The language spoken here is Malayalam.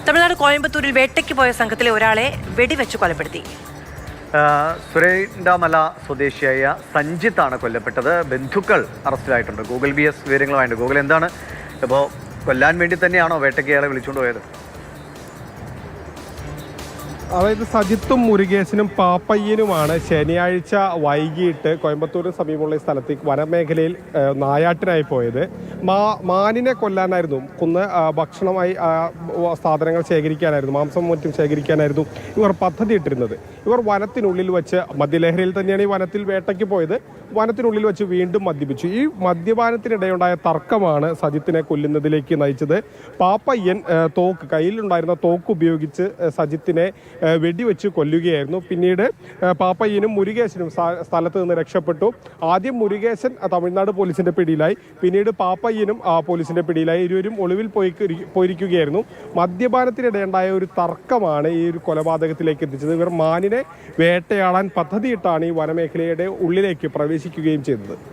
തമിഴ്നാട് കോയമ്പത്തൂരിൽ വേട്ടയ്ക്ക് പോയ സംഘത്തിലെ ഒരാളെ വെടിവെച്ച് കൊലപ്പെടുത്തി. സുരേൻഡാമല സ്വദേശിയായ സഞ്ജിത്താണ് കൊല്ലപ്പെട്ടത്. ബന്ധുക്കൾ അറസ്റ്റിലായിട്ടുണ്ട്. ഗൂഗിൾ BS വിവരങ്ങളുമായിട്ട്. ഗൂഗിൾ, എന്താണ് ഇപ്പോൾ കൊല്ലാൻ വേണ്ടി തന്നെയാണോ വേട്ടയ്ക്ക് അയാളെ വിളിച്ചുകൊണ്ട് പോയത്? അതായത് സജിത്തും മുരുകേശനും പാപ്പയ്യനുമാണ് ശനിയാഴ്ച വൈകിട്ട് കോയമ്പത്തൂരിന് സമീപമുള്ള ഈ സ്ഥലത്തേക്ക് വനമേഖലയിൽ നായാട്ടിനായി പോയത്. മാനിനെ കൊല്ലാനായിരുന്നു, കൊന്ന് ഭക്ഷണമായി സാധനങ്ങൾ ശേഖരിക്കാനായിരുന്നു, മാംസം മറ്റും ശേഖരിക്കാനായിരുന്നു ഇവർ പദ്ധതി ഇട്ടിരുന്നത്. ഇവർ വനത്തിനുള്ളിൽ വെച്ച് മദ്യലഹരിയിൽ തന്നെയാണ് ഈ വനത്തിൽ വേട്ടയ്ക്ക് പോയത്. വനത്തിനുള്ളിൽ വെച്ച് വീണ്ടും മദ്യപിച്ചു. ഈ മദ്യപാനത്തിനിടെയുണ്ടായ തർക്കമാണ് സജിത്തിനെ കൊല്ലുന്നതിലേക്ക് നയിച്ചത്. പാപ്പയ്യൻ കയ്യിലുണ്ടായിരുന്ന തോക്ക് ഉപയോഗിച്ച് സജിത്തിനെ വെടിവെച്ച് കൊല്ലുകയായിരുന്നു. പിന്നീട് പാപ്പയ്യനും മുരുകേശനും സ്ഥലത്ത് നിന്ന് രക്ഷപ്പെട്ടു. ആദ്യം മുരുകേശൻ തമിഴ്നാട് പോലീസിന്റെ പിടിയിലായി, പിന്നീട് പാപ്പയ്യനും പോലീസിന്റെ പിടിയിലായി. ഇരുവരും ഒളിവിൽ പോയിരിക്കുകയായിരുന്നു. മദ്യപാനത്തിനിടെയുണ്ടായ ഒരു തർക്കമാണ് ഈ ഒരു കൊലപാതകത്തിലേക്ക് എത്തിച്ചത്. ഇവർ മാനിനെ വേട്ടയാടാൻ പദ്ധതിയിട്ടാണ് ഈ വനമേഖലയുടെ ഉള്ളിലേക്ക് പ്രവേശിക്കുകയും ചെയ്തത്.